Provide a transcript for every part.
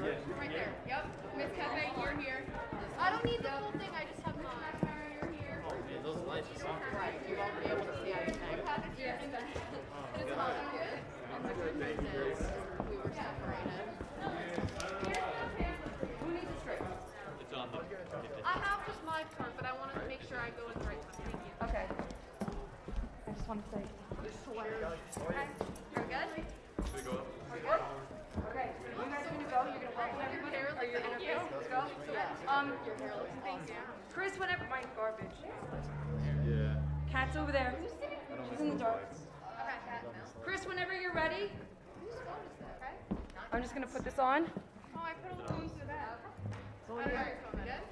Right there. Yep. Miss Pepe, you're here. I don't need the full thing. I just have mine. You're here. Oh man, those lights are something. Right. You won't be able to see anything. Yeah. It's all good. And the good news is we were separated. Who needs a straight? It's on the. I have just my card, but I wanted to make sure I go in the right time. Thank you. Okay. I just want to say. Okay. Are we good? Should we go up? Are we good? Okay. You guys are gonna go. You're gonna walk everybody. Your hair looks interface. Let's go. Your hair looks. Thank you. Chris, whenever my garbage. Yeah. Cat's over there. She's in the dark. Okay. Chris, whenever you're ready. Whose phone is that? Okay. I'm just gonna put this on. Oh, I put a little loose to that. It's all I you. don't know your phone again.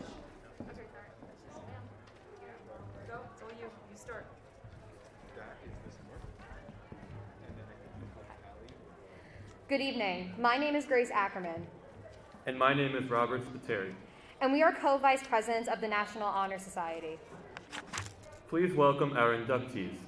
Okay, sorry. Go. It's all you. You start. Good evening. My name is Grace Ackerman, And my name is Robert Spiteri. and we are co-vice presidents of the National Honor Society. Please welcome our inductees.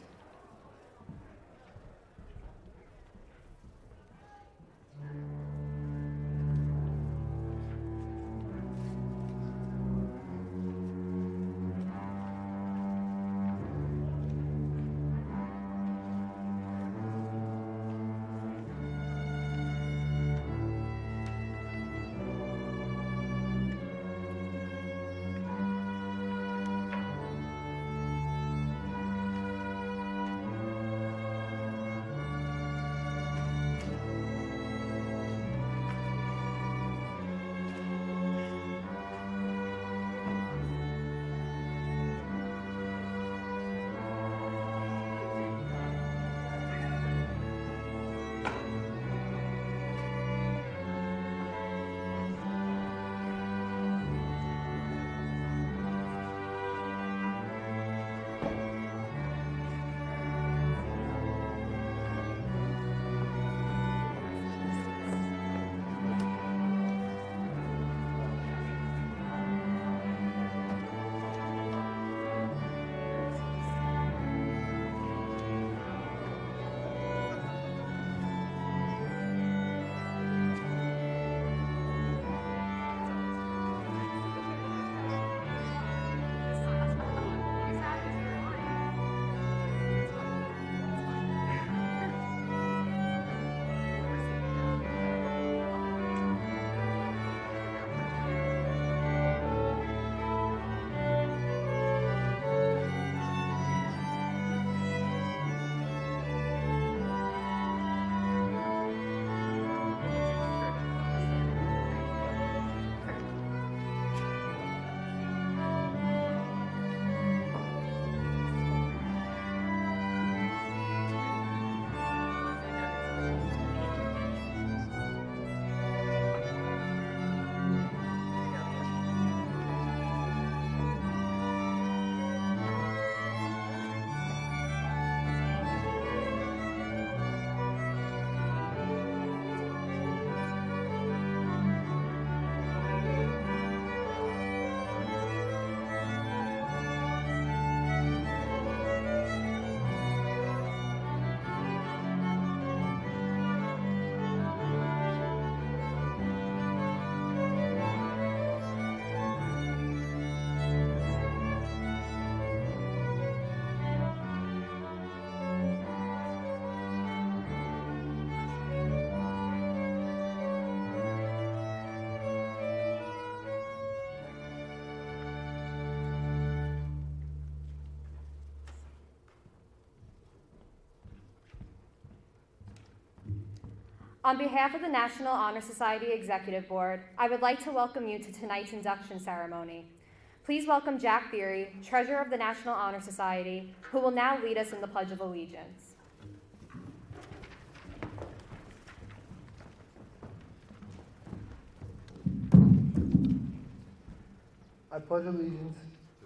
On behalf of the National Honor Society Executive Board, I would like to welcome you to tonight's induction ceremony. Please welcome Jack Beery, Treasurer of the National Honor Society, who will now lead us in the Pledge of Allegiance. I pledge allegiance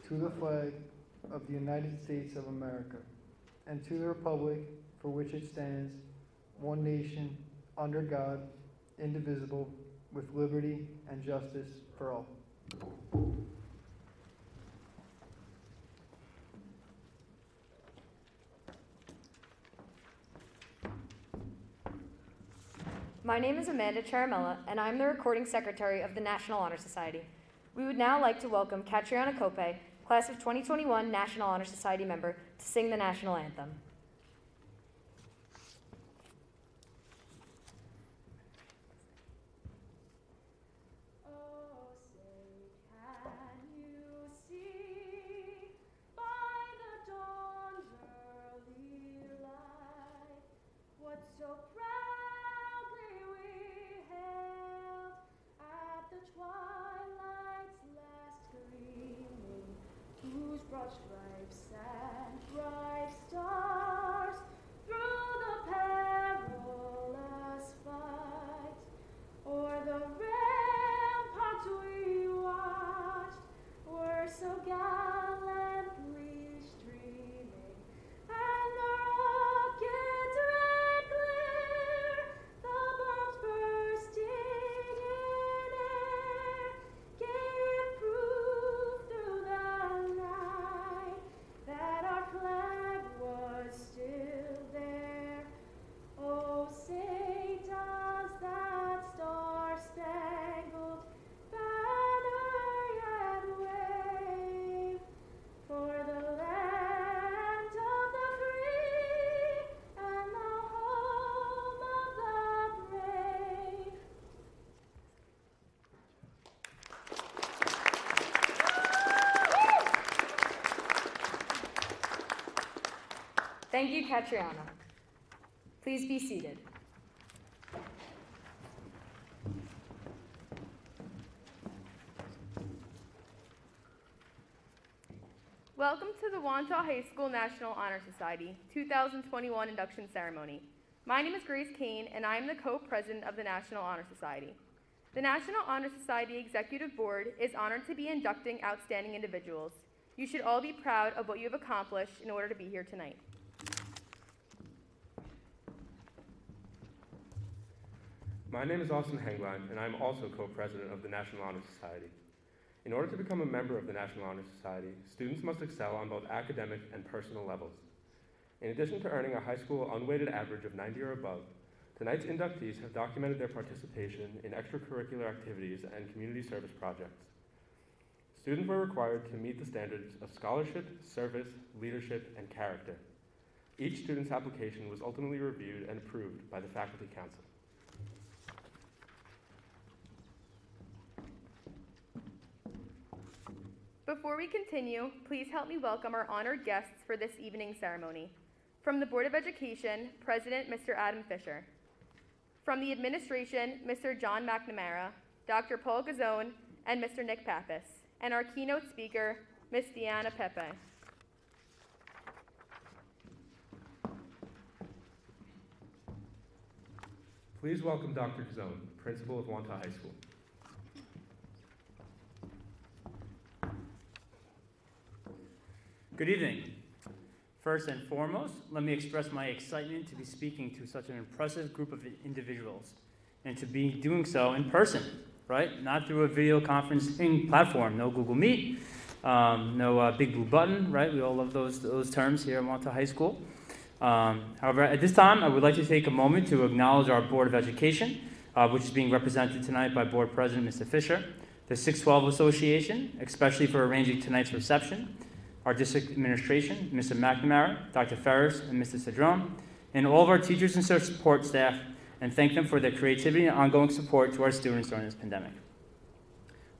to the flag of the United States of America and to the republic for which it stands, one nation, under God, indivisible, with liberty and justice for all. My name is Amanda Charamella, and I'm the recording secretary of the National Honor Society. We would now like to welcome Catriona Cope, class of 2021 National Honor Society member, to sing the national anthem. So proudly we hailed at the twilight's last gleaming, whose broad stripes and bright stars through the perilous fight o'er the ramparts we watched were so gallantly streaming, and the rockets red glare, the bombs bursting in air, gave proof through the night that our flag was still there. Oh, say does that star-spangled banner yet wave for the land of the free and the home of the brave. Thank you, Catriona. Please be seated. Welcome to the Wantagh High School National Honor Society 2021 induction ceremony. My name is Grace Kane, and I am the co-president of the National Honor Society. The National Honor Society Executive Board is honored to be inducting outstanding individuals. You should all be proud of what you have accomplished in order to be here tonight. My name is Austin Henglein, and I'm also co-president of the National Honor Society. In order to become a member of the National Honor Society, students must excel on both academic and personal levels. In addition to earning a high school unweighted average of 90 or above, tonight's inductees have documented their participation in extracurricular activities and community service projects. Students were required to meet the standards of scholarship, service, leadership, and character. Each student's application was ultimately reviewed and approved by the Faculty Council. Before we continue, please help me welcome our honored guests for this evening's ceremony. From the Board of Education, President Mr. Adam Fisher. From the administration, Mr. John McNamara, Dr. Paul Gazzone, and Mr. Nick Pappas. And our keynote speaker, Ms. Deanna Pepe. Please welcome Dr. Gazzone, principal of Wantagh High School. Good evening. First and foremost, let me express my excitement to be speaking to such an impressive group of individuals and to be doing so in person, right? Not through a video conferencing platform, no Google Meet, no big blue button, right? We all love those terms here at Wantagh High School. However, at this time, I would like to take a moment to acknowledge our Board of Education, which is being represented tonight by Board President Mr. Fisher, the 612 Association, especially for arranging tonight's reception, our district administration, Mr. McNamara, Dr. Ferris, and Mr. Cedrone, and all of our teachers and support staff, and thank them for their creativity and ongoing support to our students during this pandemic.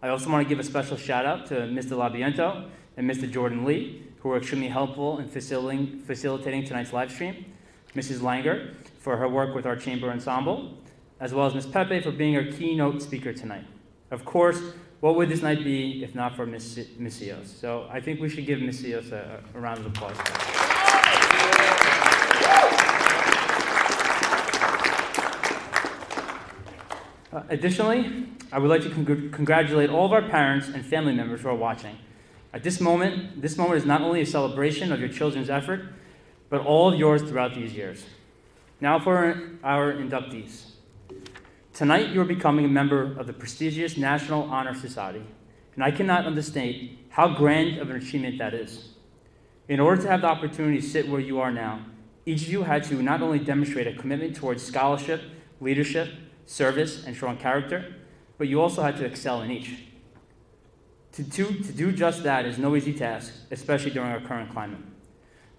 I also want to give a special shout out to Mr. Labiento and Mr. Jordan Lee, who were extremely helpful in facilitating tonight's live stream, Mrs. Langer for her work with our chamber ensemble, as well as Ms. Pepe for being our keynote speaker tonight. Of course, what would this night be if not for Ms. Cios? So I think we should give Ms. Cios a round of applause. Additionally, I would like to congratulate all of our parents and family members who are watching. At this moment is not only a celebration of your children's effort, but all of yours throughout these years. Now for our inductees. Tonight, you are becoming a member of the prestigious National Honor Society, and I cannot understate how grand of an achievement that is. In order to have the opportunity to sit where you are now, each of you had to not only demonstrate a commitment towards scholarship, leadership, service, and strong character, but you also had to excel in each. To do just that is no easy task, especially during our current climate.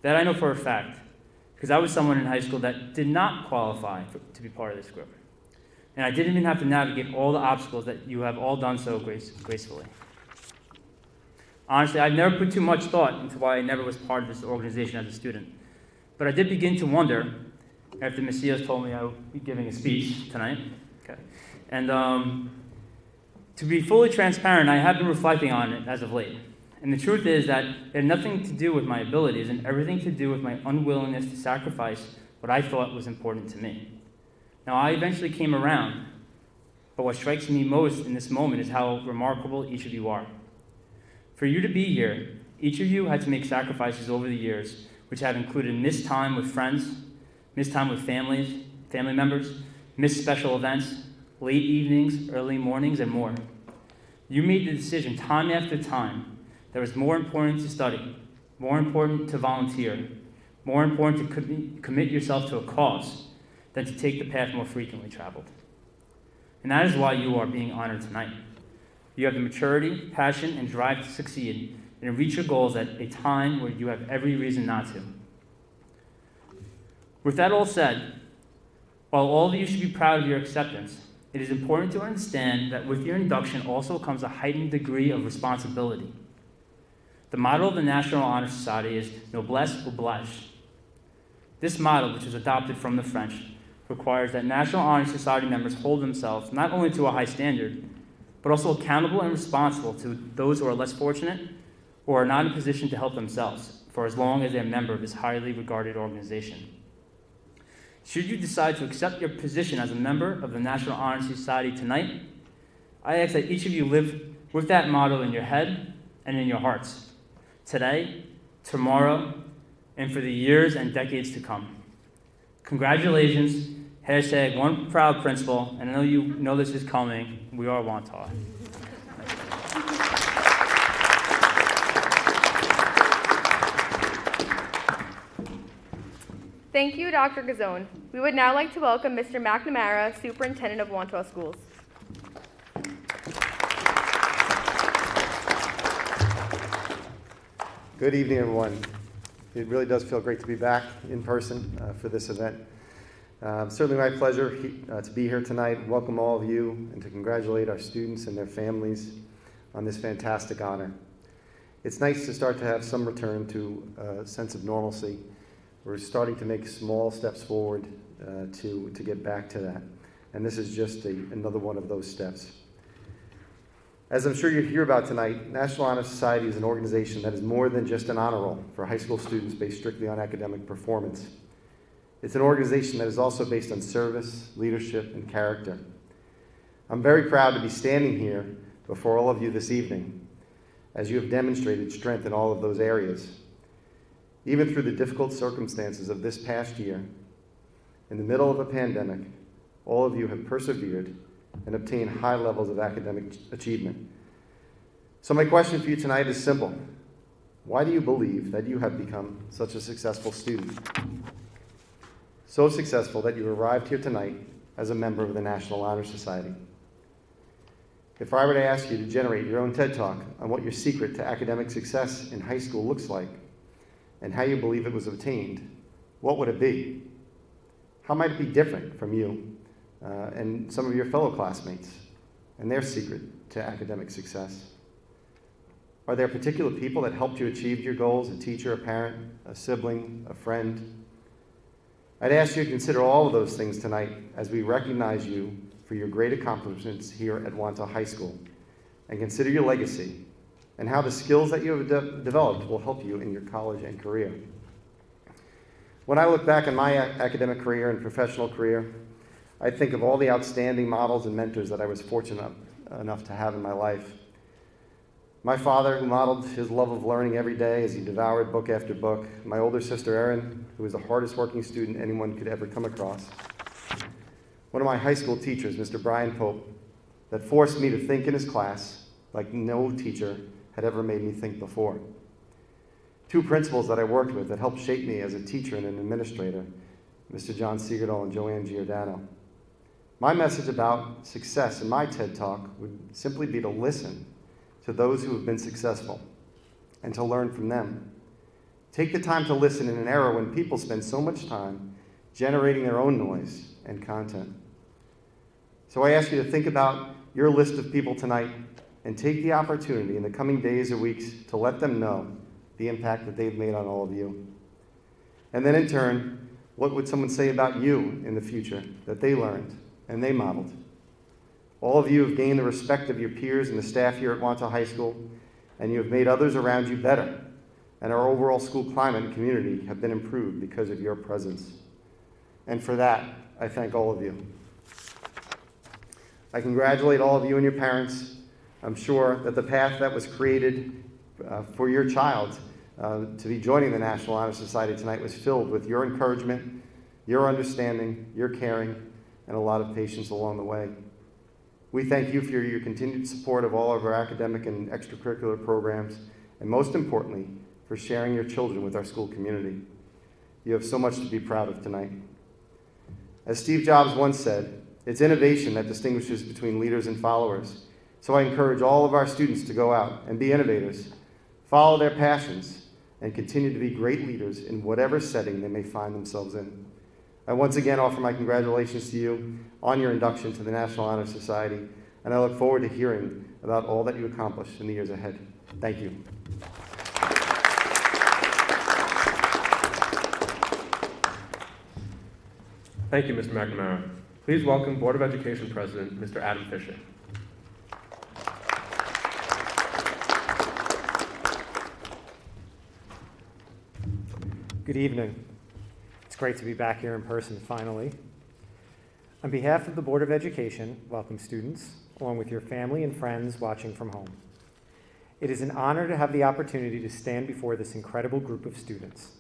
That I know for a fact, because I was someone in high school that did not qualify to be part of this group. And I didn't even have to navigate all the obstacles that you have all done so gracefully. Honestly, I've never put too much thought into why I never was part of this organization as a student. But I did begin to wonder, after Ms. Seals told me I would be giving a speech tonight. Okay. And to be fully transparent, I have been reflecting on it as of late. And the truth is that it had nothing to do with my abilities and everything to do with my unwillingness to sacrifice what I thought was important to me. Now, I eventually came around, but what strikes me most in this moment is how remarkable each of you are. For you to be here, each of you had to make sacrifices over the years, which have included missed time with friends, missed time with family members, missed special events, late evenings, early mornings, and more. You made the decision time after time that it was more important to study, more important to volunteer, more important to commit yourself to a cause than to take the path more frequently traveled. And that is why you are being honored tonight. You have the maturity, passion, and drive to succeed and to reach your goals at a time where you have every reason not to. With that all said, while all of you should be proud of your acceptance, it is important to understand that with your induction also comes a heightened degree of responsibility. The motto of the National Honor Society is Noblesse Oblige. This motto, which was adopted from the French, requires that National Honor Society members hold themselves not only to a high standard, but also accountable and responsible to those who are less fortunate or are not in a position to help themselves for as long as they're a member of this highly regarded organization. Should you decide to accept your position as a member of the National Honor Society tonight, I ask that each of you live with that motto in your head and in your hearts, today, tomorrow, and for the years and decades to come. Congratulations, hashtag one proud principal, and I know you know this is coming, we are Wantagh. Thank you, Dr. Gazzone. We would now like to welcome Mr. McNamara, Superintendent of Wantagh Schools. Good evening, everyone. It really does feel great to be back in person for this event. Certainly my pleasure to be here tonight, welcome all of you, and to congratulate our students and their families on this fantastic honor. It's nice to start to have some return to a sense of normalcy. We're starting to make small steps forward to get back to that. And this is just another one of those steps. As I'm sure you'll hear about tonight, National Honor Society is an organization that is more than just an honor roll for high school students based strictly on academic performance. It's an organization that is also based on service, leadership, and character. I'm very proud to be standing here before all of you this evening, as you have demonstrated strength in all of those areas. Even through the difficult circumstances of this past year, in the middle of a pandemic, all of you have persevered and obtained high levels of academic achievement. So my question for you tonight is simple. Why do you believe that you have become such a successful student? So successful that you arrived here tonight as a member of the National Honor Society. If I were to ask you to generate your own TED Talk on what your secret to academic success in high school looks like, and how you believe it was obtained, what would it be? How might it be different from you and some of your fellow classmates and their secret to academic success? Are there particular people that helped you achieve your goals, a teacher, a parent, a sibling, a friend? I'd ask you to consider all of those things tonight as we recognize you for your great accomplishments here at Wantagh High School, and consider your legacy and how the skills that you have developed will help you in your college and career. When I look back on my academic career and professional career, I think of all the outstanding models and mentors that I was fortunate enough to have in my life. My father, who modeled his love of learning every day as he devoured book after book. My older sister, Erin, who was the hardest working student anyone could ever come across. One of my high school teachers, Mr. Brian Pope, that forced me to think in his class like no teacher had ever made me think before. Two principals that I worked with that helped shape me as a teacher and an administrator, Mr. John Seagerdahl and Joanne Giordano. My message about success in my TED Talk would simply be to listen to those who have been successful and to learn from them. Take the time to listen in an era when people spend so much time generating their own noise and content. So I ask you to think about your list of people tonight and take the opportunity in the coming days or weeks to let them know the impact that they've made on all of you. And then in turn, what would someone say about you in the future that they learned and they modeled? All of you have gained the respect of your peers and the staff here at Wantagh High School, and you have made others around you better, and our overall school climate and community have been improved because of your presence. And for that, I thank all of you. I congratulate all of you and your parents. I'm sure that the path that was created for your child to be joining the National Honor Society tonight was filled with your encouragement, your understanding, your caring, and a lot of patience along the way. We thank you for your continued support of all of our academic and extracurricular programs, and most importantly, for sharing your children with our school community. You have so much to be proud of tonight. As Steve Jobs once said, it's innovation that distinguishes between leaders and followers. So I encourage all of our students to go out and be innovators, follow their passions, and continue to be great leaders in whatever setting they may find themselves in. I once again offer my congratulations to you on your induction to the National Honor Society, and I look forward to hearing about all that you accomplish in the years ahead. Thank you. Thank you, Mr. McNamara. Please welcome Board of Education President, Mr. Adam Fisher. Good evening. It's great to be back here in person finally. On behalf of the Board of Education, welcome students, along with your family and friends watching from home. It is an honor to have the opportunity to stand before this incredible group of students.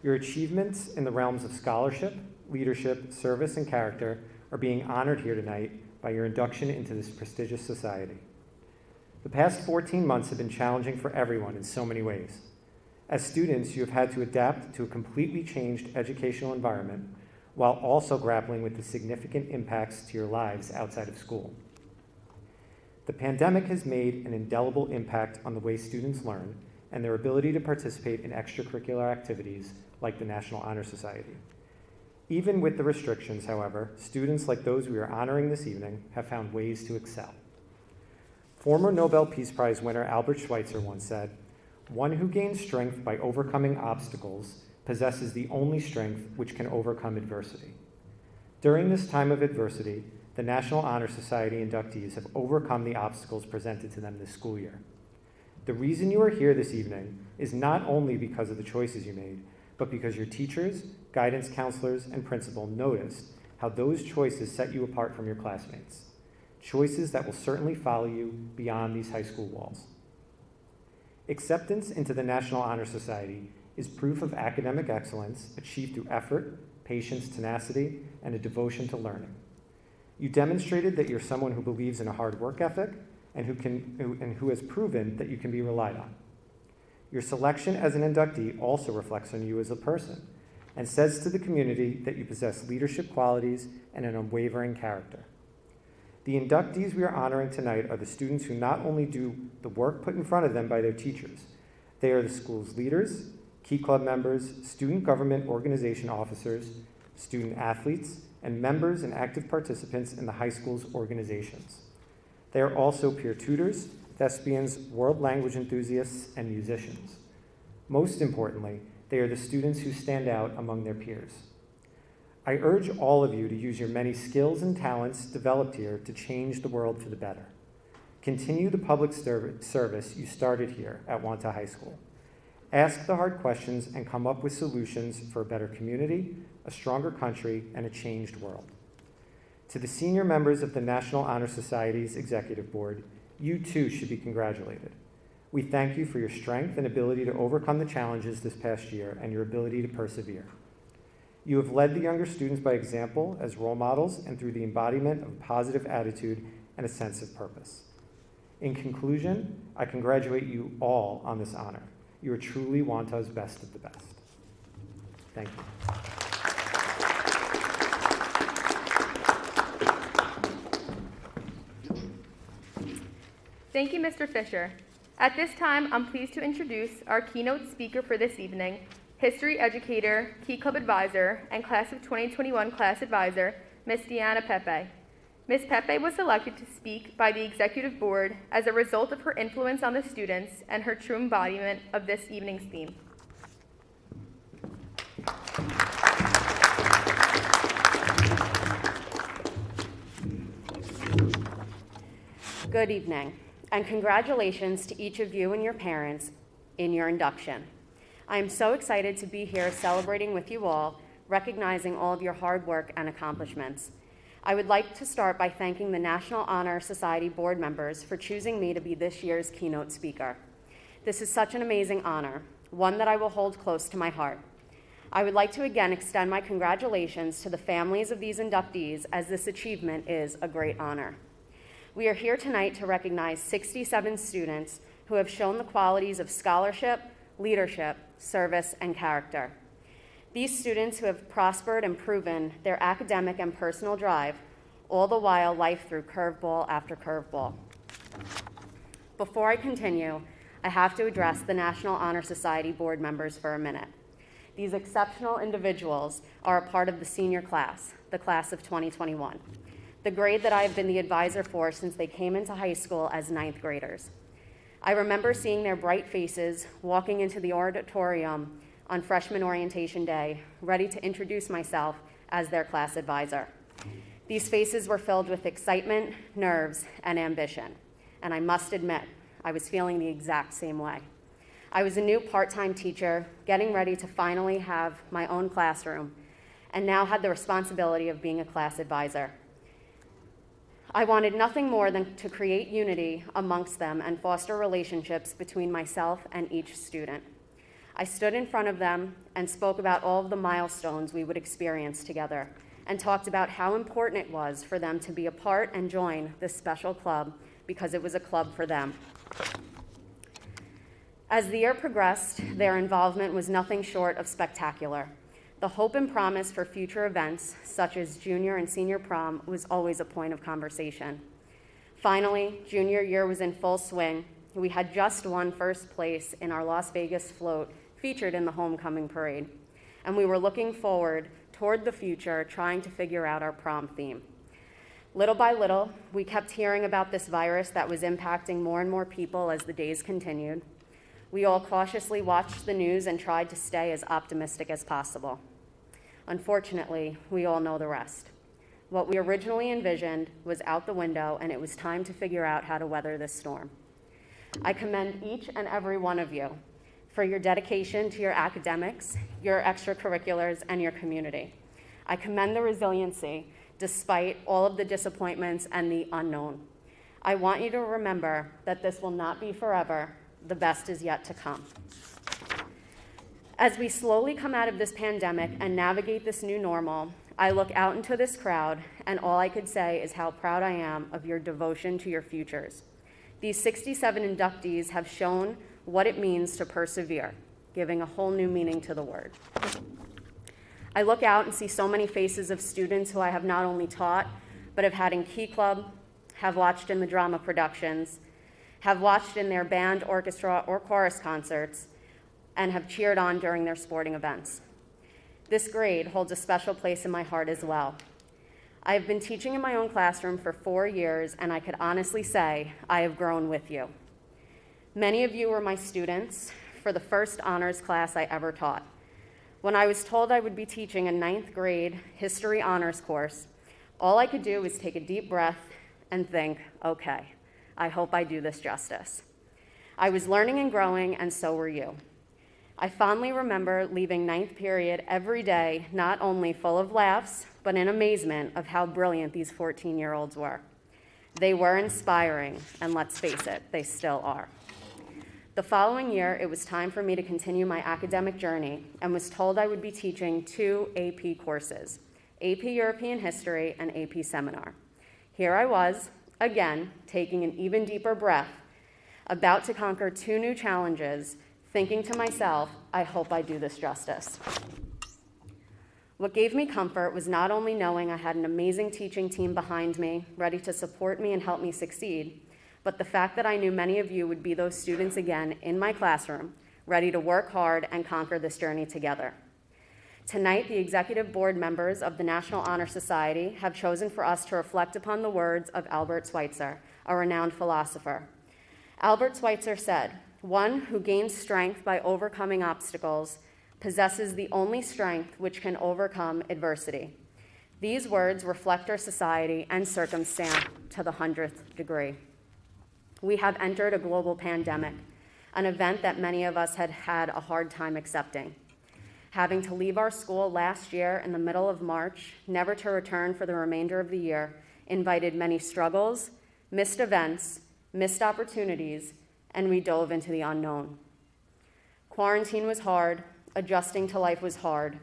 Your achievements in the realms of scholarship, leadership, service, and character are being honored here tonight by your induction into this prestigious society. The past 14 months have been challenging for everyone in so many ways. As students, you have had to adapt to a completely changed educational environment while also grappling with the significant impacts to your lives outside of school. The pandemic has made an indelible impact on the way students learn and their ability to participate in extracurricular activities like the National Honor Society. Even with the restrictions, however, students like those we are honoring this evening have found ways to excel. Former Nobel Peace Prize winner Albert Schweitzer once said, "One who gains strength by overcoming obstacles possesses the only strength which can overcome adversity." During this time of adversity, the National Honor Society inductees have overcome the obstacles presented to them this school year. The reason you are here this evening is not only because of the choices you made, but because your teachers, guidance counselors, and principal noticed how those choices set you apart from your classmates. Choices that will certainly follow you beyond these high school walls. Acceptance into the National Honor Society is proof of academic excellence achieved through effort, patience, tenacity, and a devotion to learning. You demonstrated that you're someone who believes in a hard work ethic and who has proven that you can be relied on. Your selection as an inductee also reflects on you as a person and says to the community that you possess leadership qualities and an unwavering character. The inductees we are honoring tonight are the students who not only do the work put in front of them by their teachers, they are the school's leaders, key club members, student government organization officers, student athletes, and members and active participants in the high school's organizations. They are also peer tutors, thespians, world language enthusiasts, and musicians. Most importantly, they are the students who stand out among their peers. I urge all of you to use your many skills and talents developed here to change the world for the better. Continue the public service you started here at Wantagh High School. Ask the hard questions and come up with solutions for a better community, a stronger country, and a changed world. To the senior members of the National Honor Society's Executive Board, you too should be congratulated. We thank you for your strength and ability to overcome the challenges this past year and your ability to persevere. You have led the younger students by example as role models and through the embodiment of a positive attitude and a sense of purpose. In conclusion, I congratulate you all on this honor. You are truly Wantagh's best of the best. Thank you. Thank you, Mr. Fisher. At this time, I'm pleased to introduce our keynote speaker for this evening, history educator, Key Club advisor, and Class of 2021 class advisor, Ms. Deanna Pepe. Ms. Pepe was selected to speak by the Executive Board as a result of her influence on the students and her true embodiment of this evening's theme. Good evening, and congratulations to each of you and your parents in your induction. I am so excited to be here celebrating with you all, recognizing all of your hard work and accomplishments. I would like to start by thanking the National Honor Society board members for choosing me to be this year's keynote speaker. This is such an amazing honor, one that I will hold close to my heart. I would like to again extend my congratulations to the families of these inductees, as this achievement is a great honor. We are here tonight to recognize 67 students who have shown the qualities of scholarship, leadership, service, and character. These students who have prospered and proven their academic and personal drive, all the while life threw curveball after curveball. Before I continue, I have to address the National Honor Society board members for a minute. These exceptional individuals are a part of the senior class, the class of 2021, the grade that I have been the advisor for since they came into high school as 9th graders. I remember seeing their bright faces walking into the auditorium on freshman orientation day, ready to introduce myself as their class advisor. These faces were filled with excitement, nerves, and ambition, and I must admit, I was feeling the exact same way. I was a new part-time teacher, getting ready to finally have my own classroom, and now had the responsibility of being a class advisor. I wanted nothing more than to create unity amongst them and foster relationships between myself and each student. I stood in front of them and spoke about all of the milestones we would experience together, and talked about how important it was for them to be a part and join this special club because it was a club for them. As the year progressed, their involvement was nothing short of spectacular. The hope and promise for future events, such as junior and senior prom, was always a point of conversation. Finally, junior year was in full swing. We had just won first place in our Las Vegas float featured in the homecoming parade, and we were looking forward toward the future, trying to figure out our prom theme. Little by little, we kept hearing about this virus that was impacting more and more people as the days continued. We all cautiously watched the news and tried to stay as optimistic as possible. Unfortunately, we all know the rest. What we originally envisioned was out the window, and it was time to figure out how to weather this storm. I commend each and every one of you for your dedication to your academics, your extracurriculars, and your community. I commend the resiliency despite all of the disappointments and the unknown. I want you to remember that this will not be forever. The best is yet to come. As we slowly come out of this pandemic and navigate this new normal, I look out into this crowd, and all I could say is how proud I am of your devotion to your futures. These 67 inductees have shown what it means to persevere, giving a whole new meaning to the word. I look out and see so many faces of students who I have not only taught, but have had in Key Club, have watched in the drama productions, have watched in their band, orchestra, or chorus concerts, and have cheered on during their sporting events. This grade holds a special place in my heart as well. I have been teaching in my own classroom for 4 years, and I could honestly say I have grown with you. Many of you were my students for the first honors class I ever taught. When I was told I would be teaching a 9th grade history honors course, all I could do was take a deep breath and think, okay, I hope I do this justice. I was learning and growing, and so were you. I fondly remember leaving 9th period every day, not only full of laughs, but in amazement of how brilliant these 14-year-olds were. They were inspiring, and let's face it, they still are. The following year, it was time for me to continue my academic journey, and was told I would be teaching 2 AP courses, AP European History and AP Seminar. Here I was, again, taking an even deeper breath, about to conquer 2 new challenges, thinking to myself, I hope I do this justice. What gave me comfort was not only knowing I had an amazing teaching team behind me, ready to support me and help me succeed, but the fact that I knew many of you would be those students again in my classroom, ready to work hard and conquer this journey together. Tonight, the executive board members of the National Honor Society have chosen for us to reflect upon the words of Albert Schweitzer, a renowned philosopher. Albert Schweitzer said, "One who gains strength by overcoming obstacles possesses the only strength which can overcome adversity." These words reflect our society and circumstance to the 100th degree. We have entered a global pandemic, an event that many of us had had a hard time accepting. Having to leave our school last year in the middle of March, never to return for the remainder of the year, invited many struggles, missed events, missed opportunities, and we dove into the unknown. Quarantine was hard, adjusting to life was hard.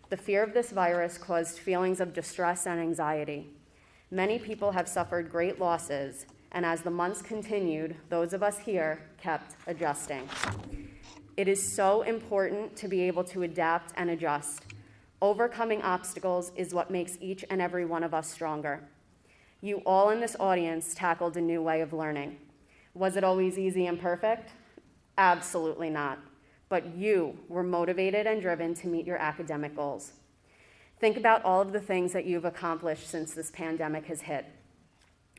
The fear of this virus caused feelings of distress and anxiety. Many people have suffered great losses, and as the months continued, those of us here kept adjusting. It is so important to be able to adapt and adjust. Overcoming obstacles is what makes each and every one of us stronger. You all in this audience tackled a new way of learning. Was it always easy and perfect? Absolutely not. But you were motivated and driven to meet your academic goals. Think about all of the things that you've accomplished since this pandemic has hit.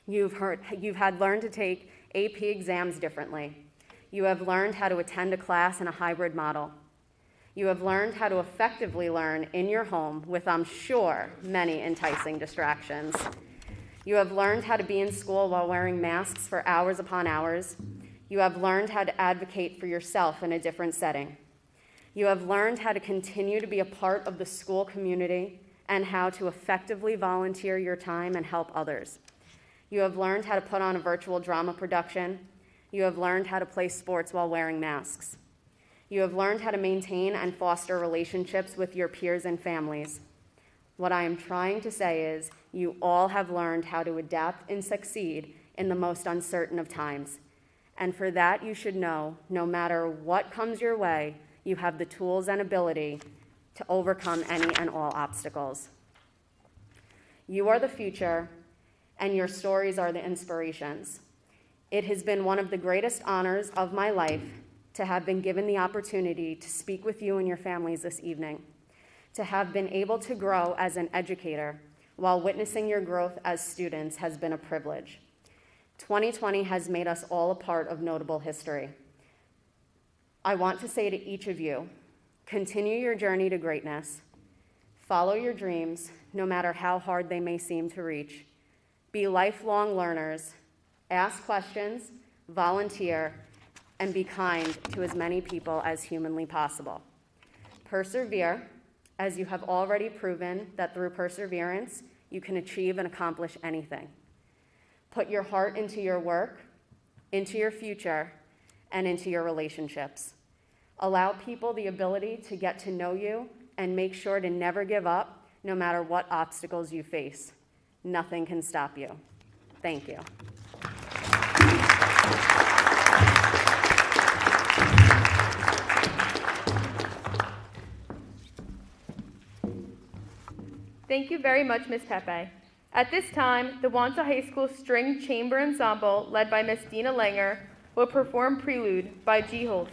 You've had learned to take AP exams differently. You have learned how to attend a class in a hybrid model. You have learned how to effectively learn in your home with, I'm sure, many enticing distractions. You have learned how to be in school while wearing masks for hours upon hours. You have learned how to advocate for yourself in a different setting. You have learned how to continue to be a part of the school community and how to effectively volunteer your time and help others. You have learned how to put on a virtual drama production. You have learned how to play sports while wearing masks. You have learned how to maintain and foster relationships with your peers and families. What I am trying to say is you all have learned how to adapt and succeed in the most uncertain of times. And for that, you should know, no matter what comes your way, you have the tools and ability to overcome any and all obstacles. You are the future, and your stories are the inspirations. It has been one of the greatest honors of my life to have been given the opportunity to speak with you and your families this evening, to have been able to grow as an educator while witnessing your growth as students has been a privilege. 2020 has made us all a part of notable history. I want to say to each of you, continue your journey to greatness. Follow your dreams, no matter how hard they may seem to reach. Be lifelong learners. Ask questions, volunteer, and be kind to as many people as humanly possible. Persevere, as you have already proven that through perseverance, you can achieve and accomplish anything. Put your heart into your work, into your future, and into your relationships. Allow people the ability to get to know you and make sure to never give up, no matter what obstacles you face. Nothing can stop you. Thank you. Thank you very much, Ms. Pepe. At this time, the Wantagh High School String Chamber Ensemble, led by Ms. Dina Langer, will perform Prelude by G. Holtz.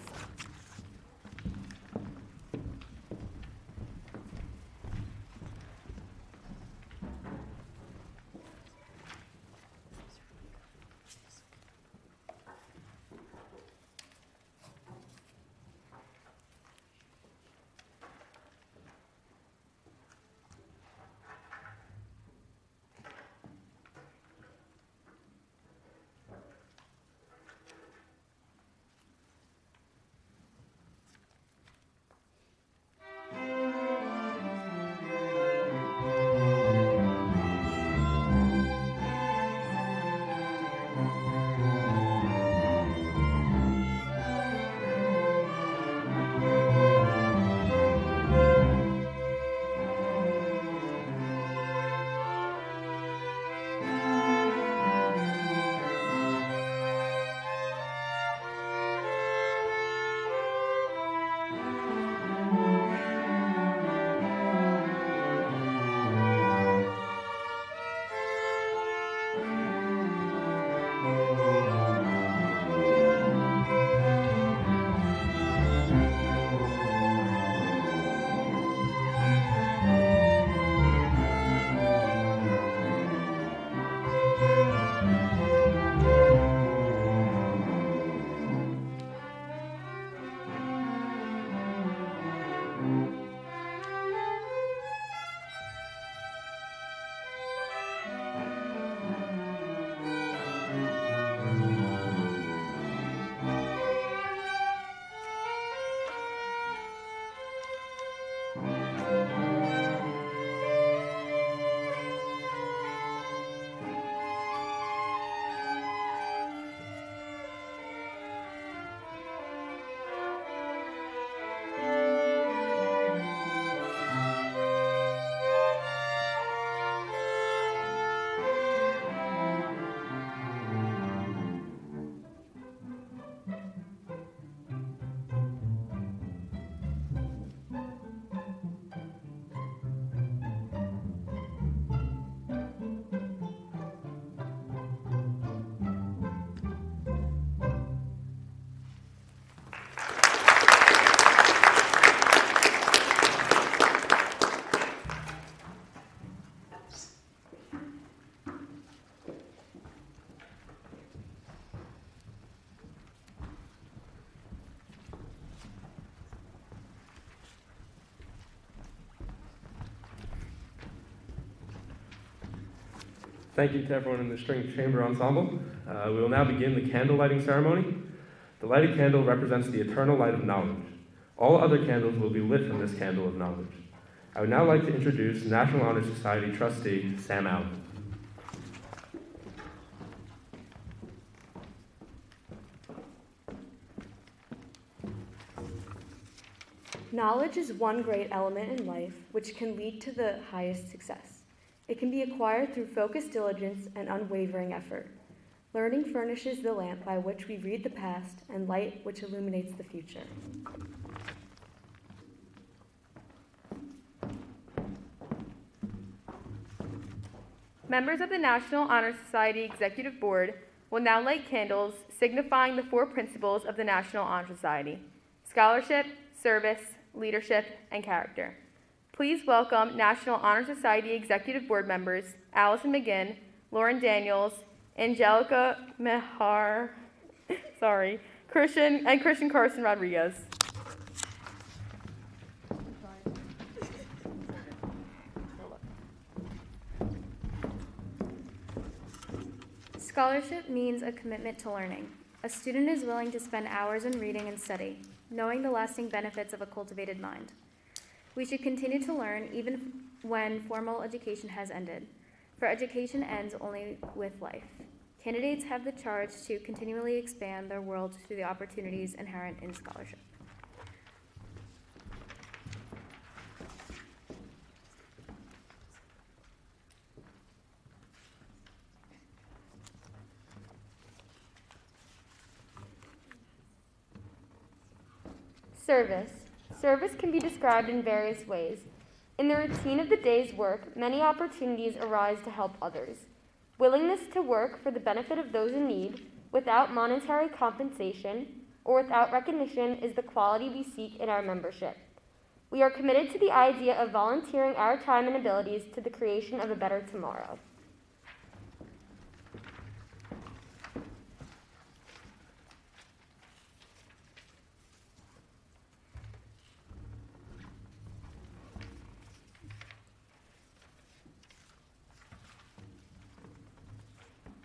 Thank you to everyone in the string chamber ensemble. We will now begin the candle lighting ceremony. The lighted candle represents the eternal light of knowledge. All other candles will be lit from this candle of knowledge. I would now like to introduce National Honor Society trustee Sam Allen. Knowledge is one great element in life which can lead to the highest success. It can be acquired through focused diligence and unwavering effort. Learning furnishes the lamp by which we read the past and light which illuminates the future. Members of the National Honor Society Executive Board will now light candles signifying the 4 principles of the National Honor Society: scholarship, service, leadership, and character. Please welcome National Honor Society Executive Board members Allison McGinn, Lauren Daniels, Angelica Mehar, Christian Carson Rodriguez. Scholarship means a commitment to learning. A student is willing to spend hours in reading and study, knowing the lasting benefits of a cultivated mind. We should continue to learn even when formal education has ended, for education ends only with life. Candidates have the charge to continually expand their world through the opportunities inherent in scholarship. Service. Service can be described in various ways. In the routine of the day's work, many opportunities arise to help others. Willingness to work for the benefit of those in need, without monetary compensation or without recognition, is the quality we seek in our membership. We are committed to the idea of volunteering our time and abilities to the creation of a better tomorrow.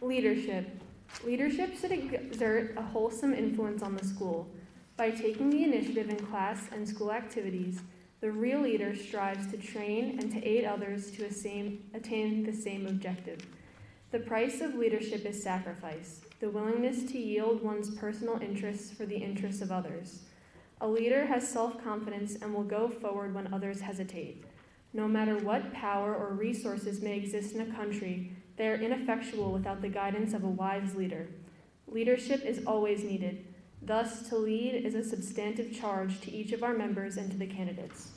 Leadership. Leadership should exert a wholesome influence on the school. By taking the initiative in class and school activities, the real leader strives to train and to aid others to attain the same objective. The price of leadership is sacrifice, the willingness to yield one's personal interests for the interests of others. A leader has self-confidence and will go forward when others hesitate. No matter what power or resources may exist in a country, they are ineffectual without the guidance of a wise leader. Leadership is always needed. Thus, to lead is a substantive charge to each of our members and to the candidates.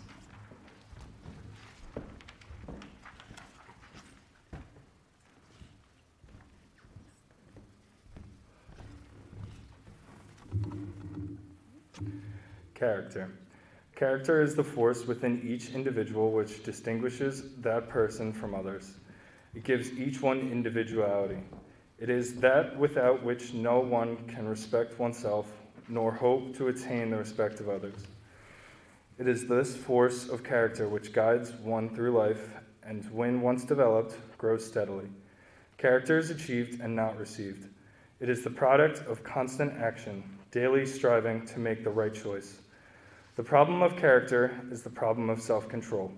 Character. Character is the force within each individual which distinguishes that person from others. It gives each one individuality. It is that without which no one can respect oneself, nor hope to attain the respect of others. It is this force of character which guides one through life, and when once developed, grows steadily. Character is achieved and not received. It is the product of constant action, daily striving to make the right choice. The problem of character is the problem of self-control.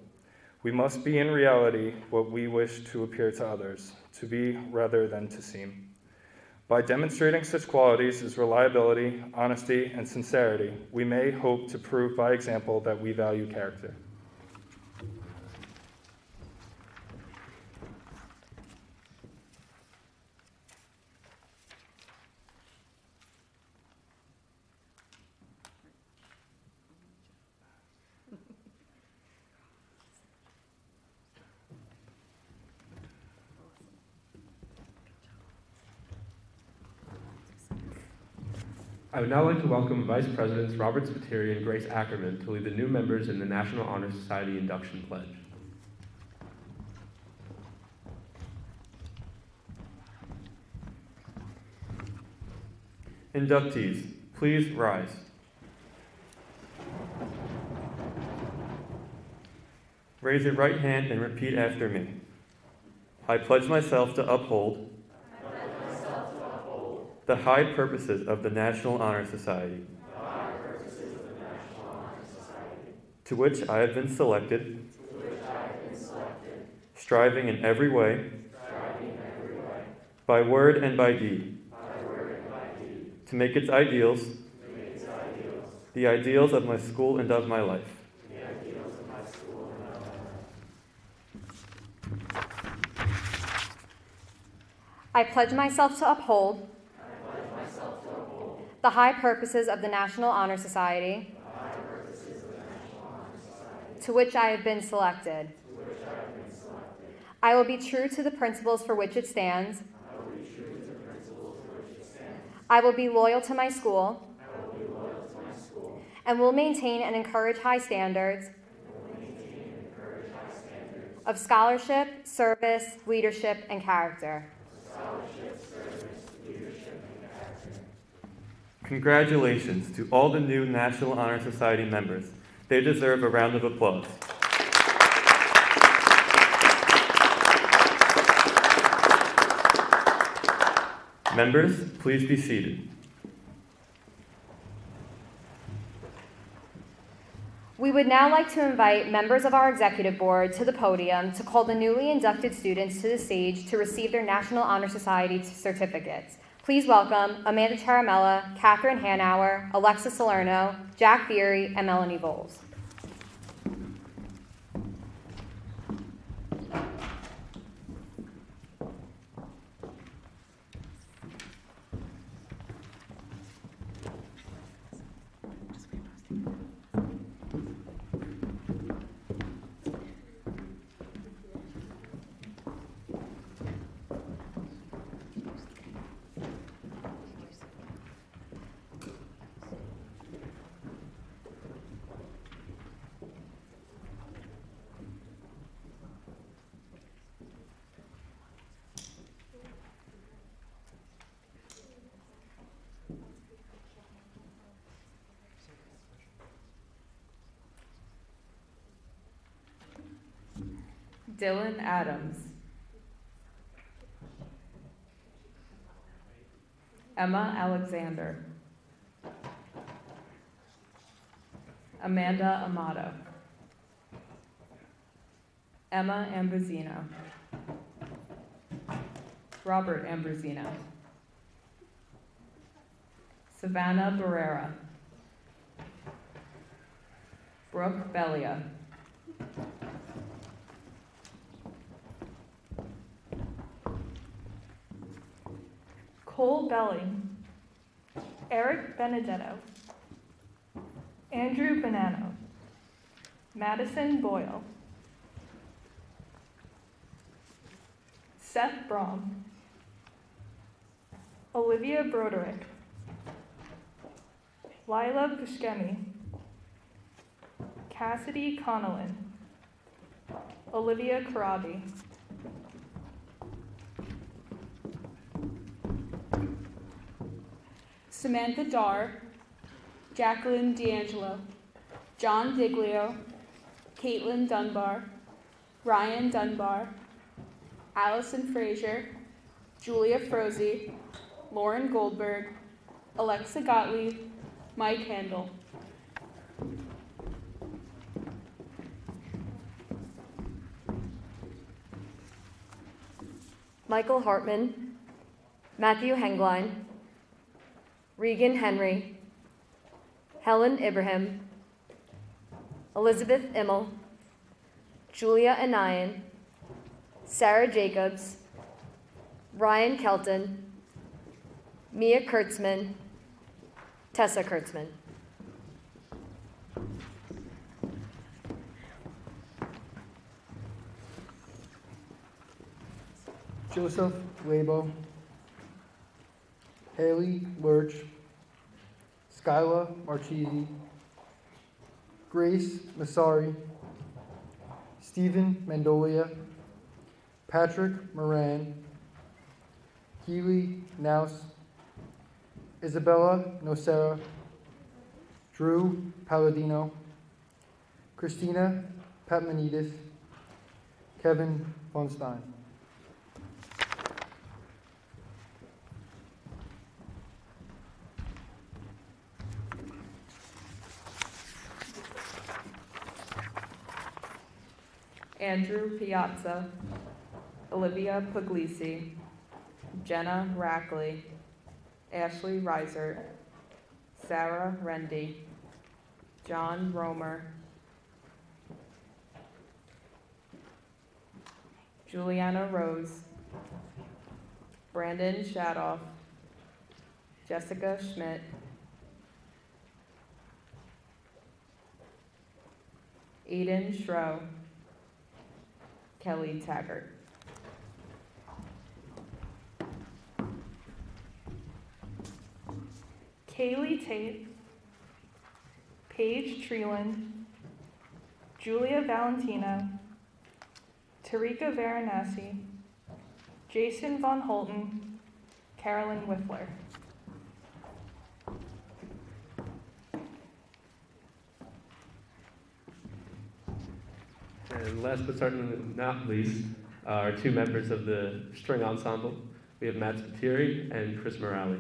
We must be in reality what we wish to appear to others, to be rather than to seem. By demonstrating such qualities as reliability, honesty, and sincerity, we may hope to prove by example that we value character. I would now like to welcome Vice Presidents Robert Spiteri and Grace Ackerman to lead the new members in the National Honor Society Induction Pledge. Inductees, please rise. Raise your right hand and repeat after me. I pledge myself to uphold the high purposes of the National Honor Society, to which I have been selected, striving in every way, by word and by deed, to make its ideals the ideals of my school and of my life. I pledge myself to uphold the high purposes of the National Honor Society, to which I have been selected. I will be true to the principles for which it stands. I will be loyal to my school and will maintain and encourage high standards of scholarship, service, leadership, and character. Congratulations to all the new National Honor Society members. They deserve a round of applause. Members, please be seated. We would now like to invite members of our executive board to the podium to call the newly inducted students to the stage to receive their National Honor Society certificates. Please welcome Amanda Charamella, Catherine Hanauer, Alexa Salerno, Jack Beery, and Melanie Voles. Dylan Adams, Emma Alexander, Amanda Amato, Emma Ambrosino, Robert Ambrosino, Savannah Barrera, Brooke Bellia, Cole Belling, Eric Benedetto, Andrew Bonanno, Madison Boyle, Seth Brom, Olivia Broderick, Lila Buscemi, Cassidy Connellan, Olivia Karabi, Samantha Darr, Jacqueline D'Angelo, John Diglio, Caitlin Dunbar, Ryan Dunbar, Allison Frazier, Julia Froese, Lauren Goldberg, Alexa Gottlieb, Mike Handel. Michael Hartman, Matthew Hengline, Regan Henry, Helen Ibrahim, Elizabeth Immel, Julia Anayan, Sarah Jacobs, Ryan Kelton, Mia Kurtzman, Tessa Kurtzman. Joseph Labo, Haley Lurch, Skyla Marchese, Grace Masari, Stephen Mandolia, Patrick Moran, Keely Naus, Isabella Nocera, Drew Palladino, Christina Papmanidis, Kevin Von Stein. Andrew Piazza, Olivia Puglisi, Jenna Rackley, Ashley Reiser, Sarah Rendy, John Romer, Juliana Rose, Brandon Shadoff, Jessica Schmidt, Aiden Schroe, Kelly Taggart. Kaylee Tate, Paige Treeland, Julia Valentino, Tarika Varanasi, Jason Von Holten, Carolyn Whiffler. And last but certainly not least, are two members of the string ensemble. We have Matt Spiteri and Chris Morale.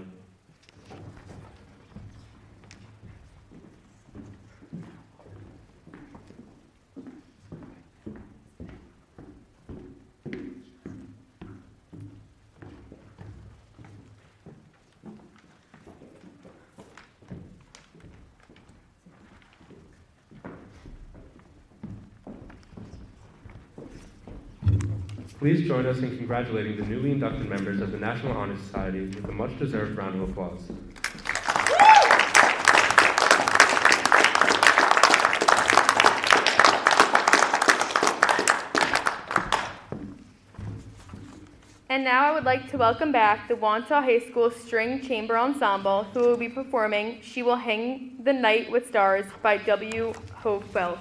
Please join us in congratulating the newly inducted members of the National Honor Society with a much-deserved round of applause. And now I would like to welcome back the Wantagh High School String Chamber Ensemble, who will be performing "She Will Hang the Night with Stars" by W. Hope Wells.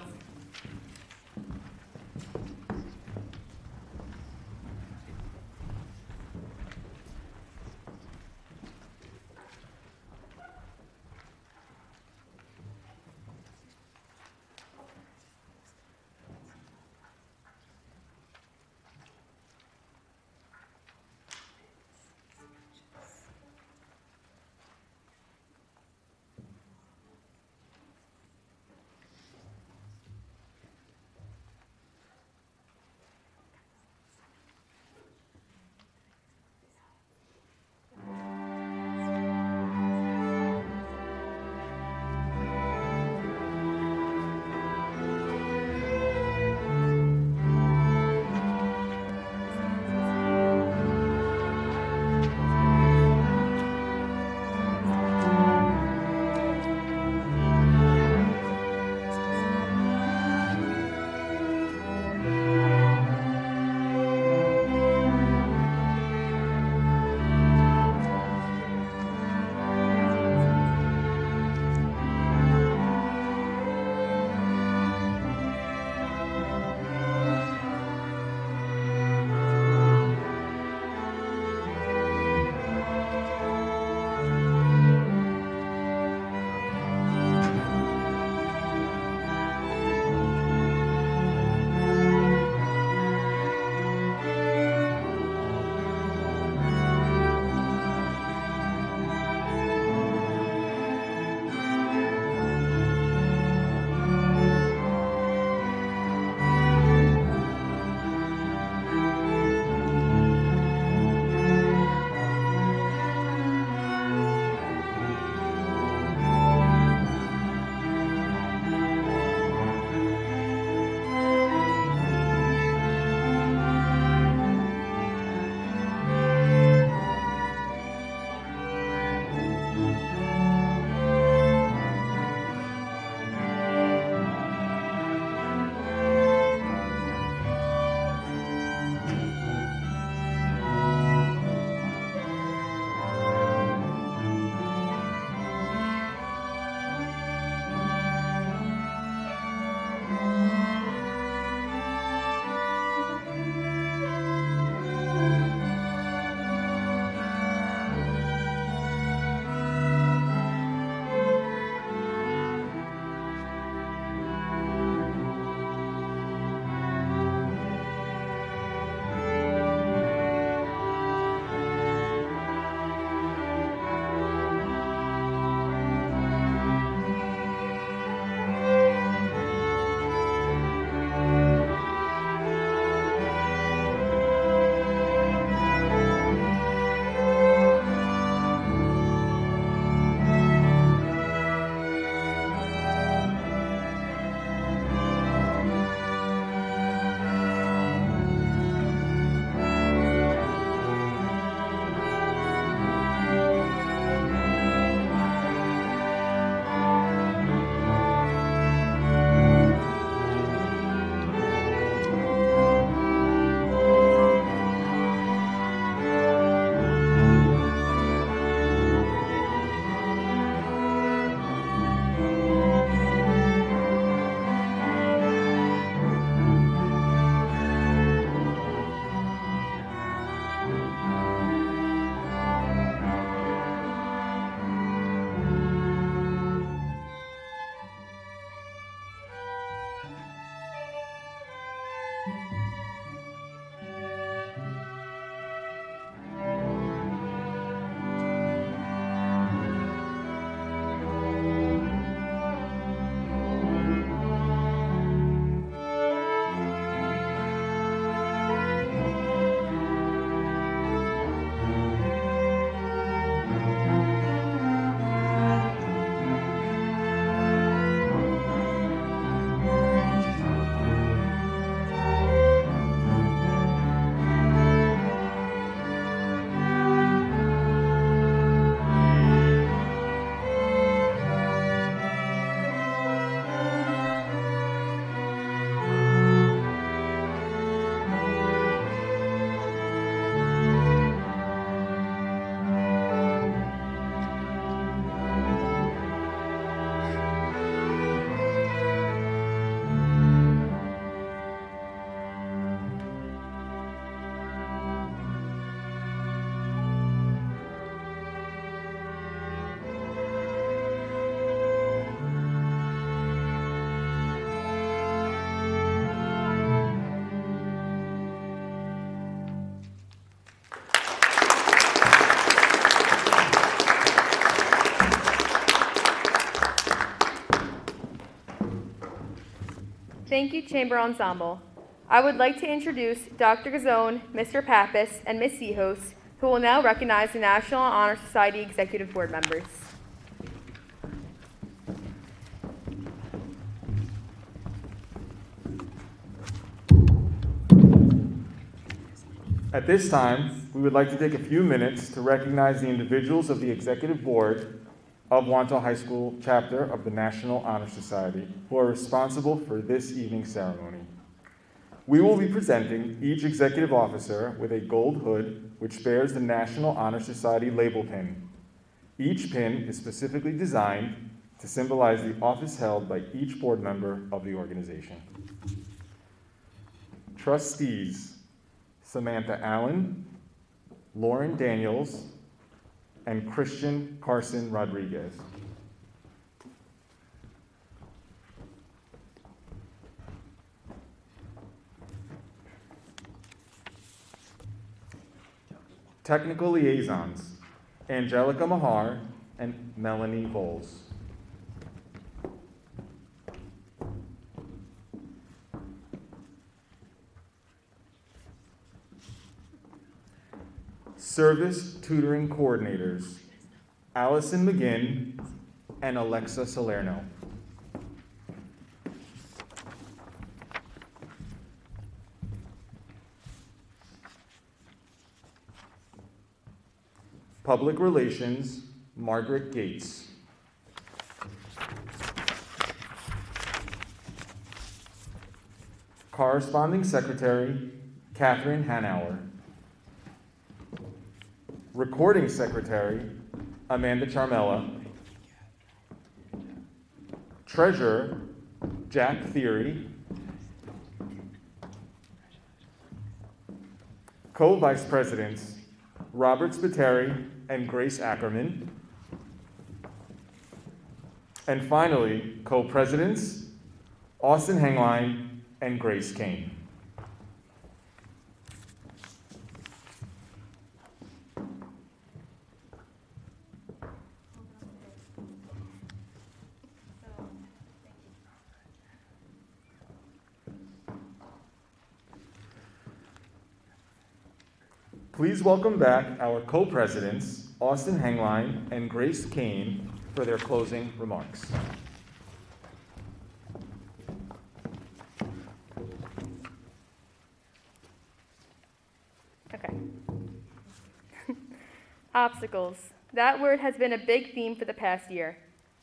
Thank you, Chamber Ensemble. I would like to introduce Dr. Gazone, Mr. Pappas, and Ms. Sehos, who will now recognize the National Honor Society Executive Board members. At this time, we would like to take a few minutes to recognize the individuals of the Executive Board of Wantagh High School chapter of the National Honor Society who are responsible for this evening's ceremony. We will be presenting each executive officer with a gold hood which bears the National Honor Society label pin. Each pin is specifically designed to symbolize the office held by each board member of the organization. Trustees: Samantha Allen, Lauren Daniels, and Christian Carson Rodriguez. Technical liaisons: Angelica Mahar and Melanie Voles. Service tutoring coordinators: Allison McGinn and Alexa Salerno. Public Relations: Margaret Gates. Corresponding Secretary: Catherine Hanauer. Recording Secretary: Amanda Charmella. Treasurer: Jack Theory. Co-Vice Presidents: Robert Spiteri and Grace Ackerman. And finally, Co-Presidents: Austin Hengline and Grace Kane. Please welcome back our co-presidents, Austin Hengline and Grace Kane, for their closing remarks. Okay. Obstacles. That word has been a big theme for the past year.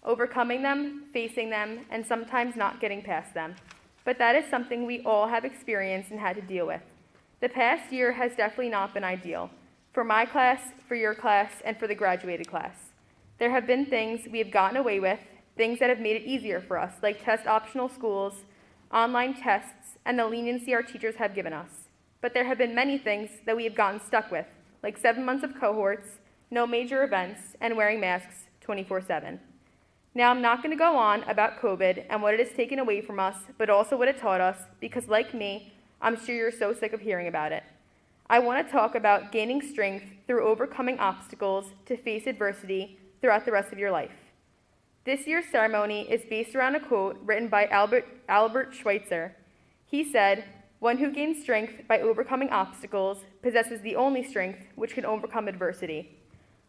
Overcoming them, facing them, and sometimes not getting past them. But that is something we all have experienced and had to deal with. The past year has definitely not been ideal. For my class, for your class, and for the graduated class. There have been things we have gotten away with, things that have made it easier for us, like test-optional schools, online tests, and the leniency our teachers have given us. But there have been many things that we have gotten stuck with, like 7 months of cohorts, no major events, and wearing masks 24/7. Now, I'm not going to go on about COVID and what it has taken away from us, but also what it taught us, because like me, I'm sure you're so sick of hearing about it. I want to talk about gaining strength through overcoming obstacles to face adversity throughout the rest of your life. This year's ceremony is based around a quote written by Albert Schweitzer. He said, "One who gains strength by overcoming obstacles possesses the only strength which can overcome adversity."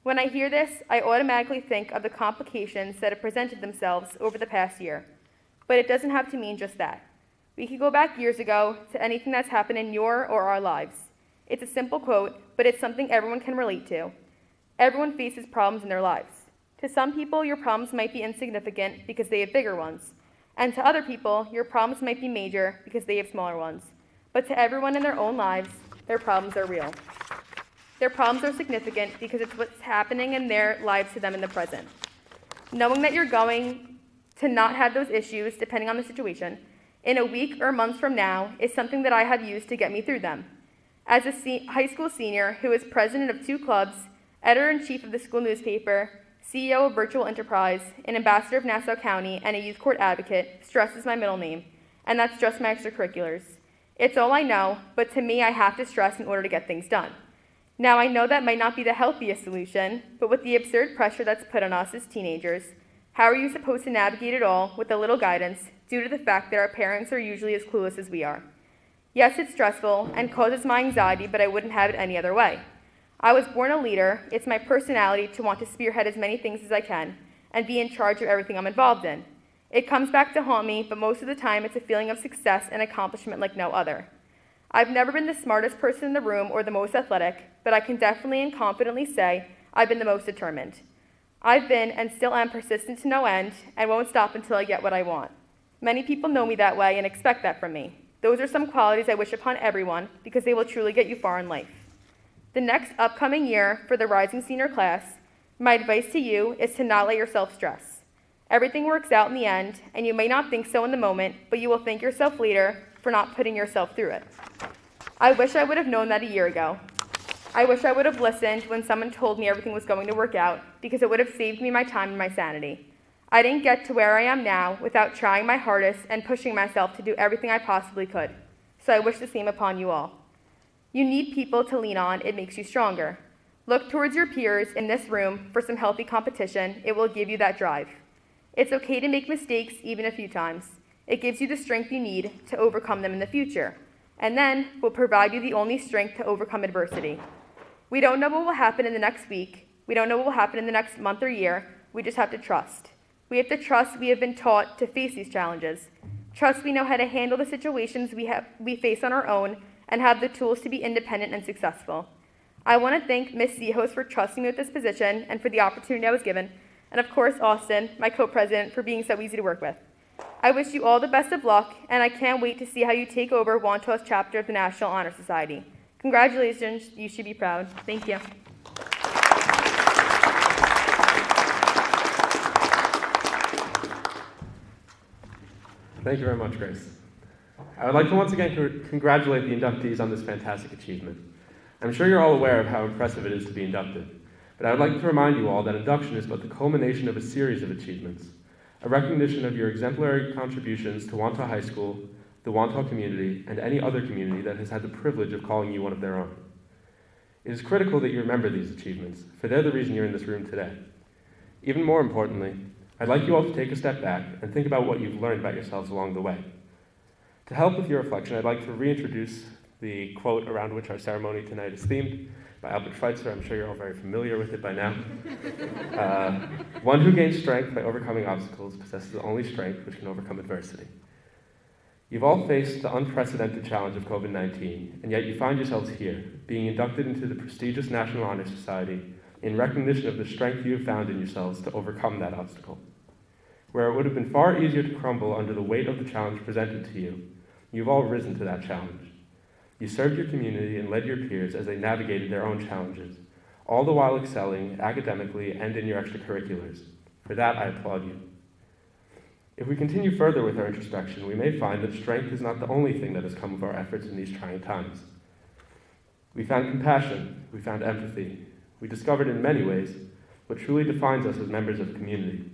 When I hear this, I automatically think of the complications that have presented themselves over the past year. But it doesn't have to mean just that. We could go back years ago to anything that's happened in your or our lives. It's a simple quote, but it's something everyone can relate to. Everyone faces problems in their lives. To some people, your problems might be insignificant because they have bigger ones. And to other people, your problems might be major because they have smaller ones. But to everyone in their own lives, their problems are real. Their problems are significant because it's what's happening in their lives to them in the present. Knowing that you're going to not have those issues, depending on the situation, in a week or months from now is something that I have used to get me through them. As a high school senior who is president of 2 clubs, editor-in-chief of the school newspaper, CEO of Virtual Enterprise, an ambassador of Nassau County, and a youth court advocate, stress is my middle name, and that's just my extracurriculars. It's all I know, but to me I have to stress in order to get things done. Now I know that might not be the healthiest solution, but with the absurd pressure that's put on us as teenagers, How are you supposed to navigate it all with a little guidance due to the fact that our parents are usually as clueless as we are? Yes, it's stressful and causes my anxiety, but I wouldn't have it any other way. I was born a leader. It's my personality to want to spearhead as many things as I can and be in charge of everything I'm involved in. It comes back to haunt me, but most of the time it's a feeling of success and accomplishment like no other. I've never been the smartest person in the room or the most athletic, but I can definitely and confidently say I've been the most determined. I've been and still am persistent to no end and won't stop until I get what I want. Many people know me that way and expect that from me. Those are some qualities I wish upon everyone because they will truly get you far in life. The next upcoming year for the rising senior class, my advice to you is to not let yourself stress. Everything works out in the end, and you may not think so in the moment, but you will thank yourself later for not putting yourself through it. I wish I would have known that a year ago. I wish I would have listened when someone told me everything was going to work out because it would have saved me my time and my sanity. I didn't get to where I am now without trying my hardest and pushing myself to do everything I possibly could. So I wish the same upon you all. You need people to lean on. It makes you stronger. Look towards your peers in this room for some healthy competition. It will give you that drive. It's okay to make mistakes even a few times. It gives you the strength you need to overcome them in the future, and then will provide you the only strength to overcome adversity. We don't know what will happen in the next week. We don't know what will happen in the next month or year. We just have to trust. We have to trust we have been taught to face these challenges. Trust we know how to handle the situations we face on our own and have the tools to be independent and successful. I want to thank Ms. Zihos for trusting me with this position and for the opportunity I was given, and of course Austin, my co-president, for being so easy to work with. I wish you all the best of luck, and I can't wait to see how you take over Wantagh's chapter of the National Honor Society. Congratulations, you should be proud. Thank you. Thank you very much, Grace. I would like to once again congratulate the inductees on this fantastic achievement. I'm sure you're all aware of how impressive it is to be inducted, but I would like to remind you all that induction is but the culmination of a series of achievements, a recognition of your exemplary contributions to Wantagh High School, the Wantagh community, and any other community that has had the privilege of calling you one of their own. It is critical that you remember these achievements, for they're the reason you're in this room today. Even more importantly, I'd like you all to take a step back and think about what you've learned about yourselves along the way. To help with your reflection, I'd like to reintroduce the quote around which our ceremony tonight is themed by Albert Schweitzer. I'm sure you're all very familiar with it by now. One who gains strength by overcoming obstacles possesses the only strength which can overcome adversity. You've all faced the unprecedented challenge of COVID-19, and yet you find yourselves here, being inducted into the prestigious National Honor Society in recognition of the strength you have found in yourselves to overcome that obstacle. Where it would have been far easier to crumble under the weight of the challenge presented to you, you've all risen to that challenge. You served your community and led your peers as they navigated their own challenges, all the while excelling academically and in your extracurriculars. For that, I applaud you. If we continue further with our introspection, we may find that strength is not the only thing that has come of our efforts in these trying times. We found compassion, we found empathy. We discovered in many ways what truly defines us as members of a community.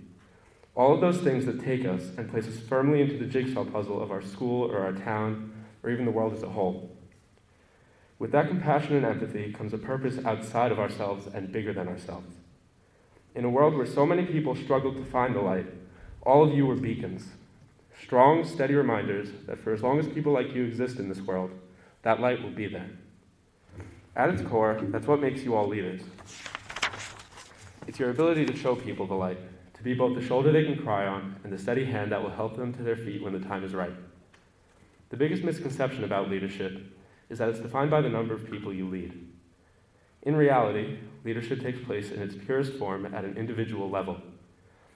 All of those things that take us and place us firmly into the jigsaw puzzle of our school or our town or even the world as a whole. With that compassion and empathy comes a purpose outside of ourselves and bigger than ourselves. In a world where so many people struggled to find the light, all of you were beacons, strong, steady reminders that for as long as people like you exist in this world, that light will be there. At its core, that's what makes you all leaders. It's your ability to show people the light, to be both the shoulder they can cry on and the steady hand that will help them to their feet when the time is right. The biggest misconception about leadership is that it's defined by the number of people you lead. In reality, leadership takes place in its purest form at an individual level.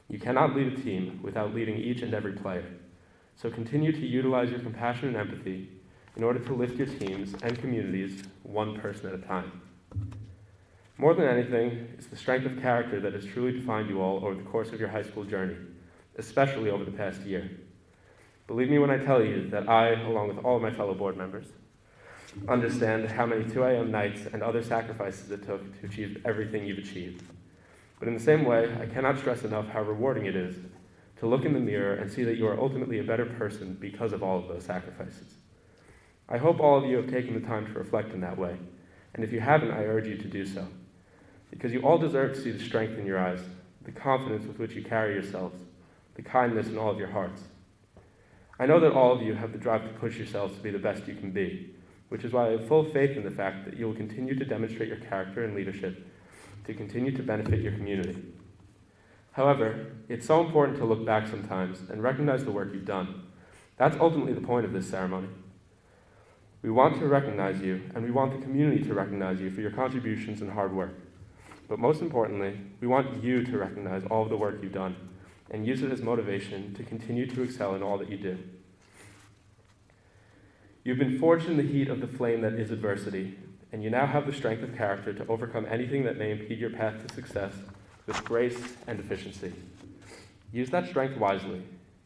You cannot lead a team without leading each and every player, so continue to utilize your compassion and empathy in order to lift your teams and communities one person at a time. More than anything, it's the strength of character that has truly defined you all over the course of your high school journey, especially over the past year. Believe me when I tell you that I, along with all of my fellow board members, understand how many 2 a.m. nights and other sacrifices it took to achieve everything you've achieved. But in the same way, I cannot stress enough how rewarding it is to look in the mirror and see that you are ultimately a better person because of all of those sacrifices. I hope all of you have taken the time to reflect in that way, and if you haven't, I urge you to do so. Because you all deserve to see the strength in your eyes, the confidence with which you carry yourselves, the kindness in all of your hearts. I know that all of you have the drive to push yourselves to be the best you can be, which is why I have full faith in the fact that you will continue to demonstrate your character and leadership to continue to benefit your community. However, it's so important to look back sometimes and recognize the work you've done. That's ultimately the point of this ceremony. We want to recognize you, and we want the community to recognize you for your contributions and hard work. But most importantly, we want you to recognize all of the work you've done and use it as motivation to continue to excel in all that you do. You've been forged in the heat of the flame that is adversity, and you now have the strength of character to overcome anything that may impede your path to success with grace and efficiency. Use that strength wisely.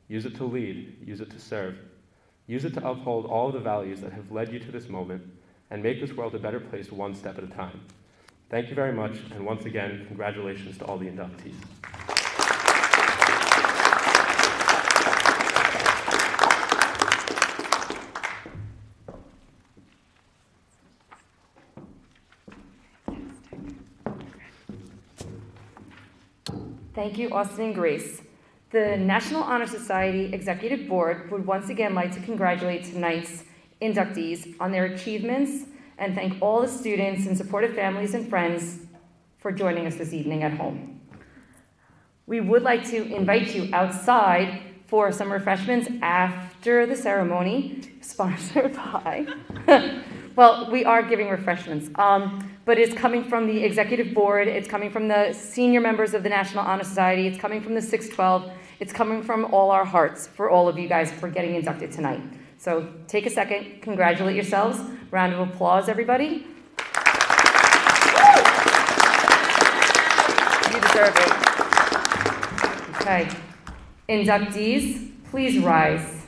Use it to lead. Use it to serve. Use it to uphold all of the values that have led you to this moment and make this world a better place one step at a time. Thank you very much, and once again, congratulations to all the inductees. Thank you, Austin and Grace. The National Honor Society Executive Board would once again like to congratulate tonight's inductees on their achievements and thank all the students and supportive families and friends for joining us this evening at home. We would like to invite you outside for some refreshments after the ceremony, sponsored by, well, we are giving refreshments, but it's coming from the executive board, it's coming from the senior members of the National Honor Society, it's coming from the 612, it's coming from all our hearts for all of you guys for getting inducted tonight. So take a second, congratulate yourselves. Round of applause, everybody. You deserve it. Okay. Inductees, please rise.